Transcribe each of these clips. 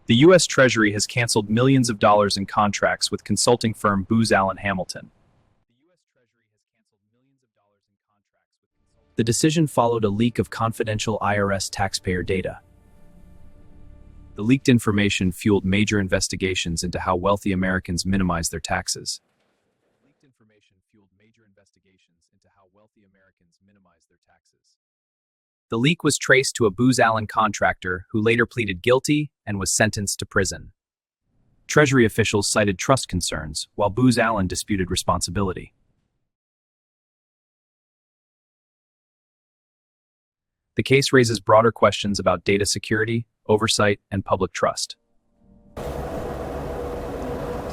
The U.S. Treasury has canceled millions of dollars in contracts with consulting firm Booz Allen Hamilton. The decision followed a leak of confidential IRS taxpayer data. The leaked information fueled major investigations into how wealthy Americans minimize their taxes. The leak was traced to a Booz Allen contractor who later pleaded guilty and was sentenced to prison. Treasury officials cited trust concerns, while Booz Allen disputed responsibility. The case raises broader questions about data security, oversight, and public trust.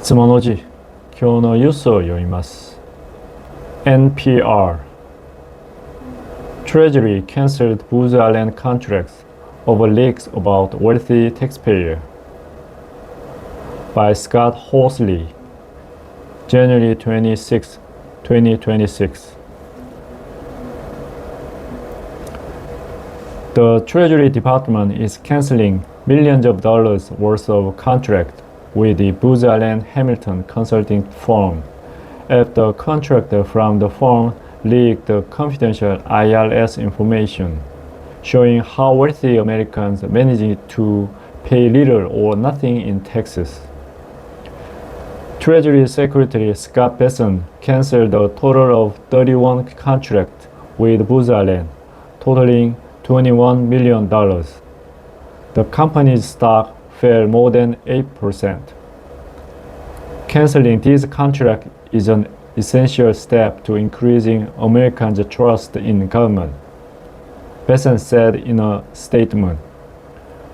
ツマンおじ今日のニュースを読みます。NPR Treasury cancelled Booz Allen contracts over leaks about wealthy taxpayer by Scott Horsley, January 26, 2026. The Treasury Department is canceling millions of dollars worth of contract with the Booz Allen Hamilton consulting firm after a contractor from the firm leaked confidential IRS information showing how wealthy Americans manage to pay little or nothing in taxes. Treasury Secretary Scott Bessent canceled a total of 31 contracts with Booz Allen, totaling $21 million. The company's stock fell more than 8%. Canceling these contracts is an essential step to increasing Americans' trust in government, Bessent said in a statement.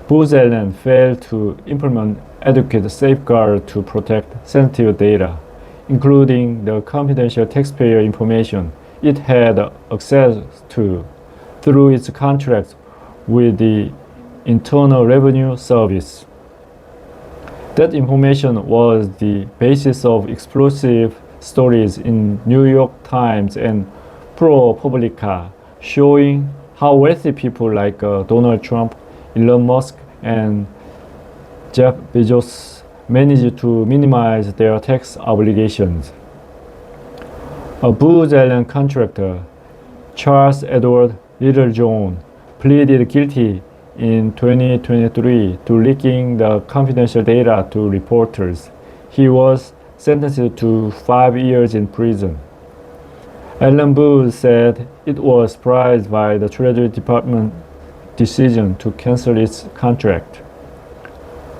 Booz Allen failed to implement adequate safeguards to protect sensitive data, including the confidential taxpayer information it had access to through its contracts with the Internal Revenue Service. That information was the basis of explosive stories in New York Times and ProPublica showing how wealthy people like Donald Trump, Elon Musk, and Jeff Bezos managed to minimize their tax obligations. A Booz Allen contractor, Charles Edward Littlejohn, pleaded guilty in 2023 to leaking the confidential data to reporters. He was sentenced to 5 years in prison. Alan Booz said it was surprised by the Treasury Department's decision to cancel its contract.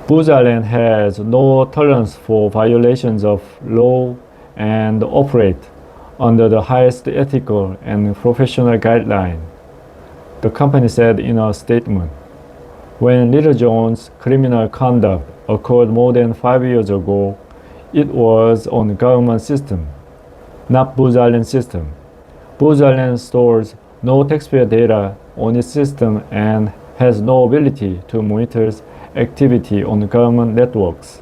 Booz Allen has no tolerance for violations of law and operate under the highest ethical and professional guidelines, the company said in a statement. When Littlejohn's criminal conduct occurred more than 5 years ago, it was on government system, not Booz Allen system. Booz Allen stores no taxpayer data on its system and has no ability to monitor activity on government networks.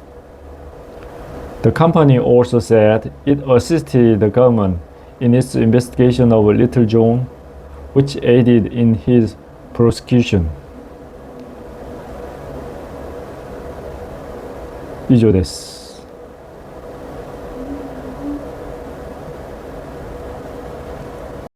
The company also said it assisted the government in its investigation of Littlejohn, which aided in his prosecution. 以上です。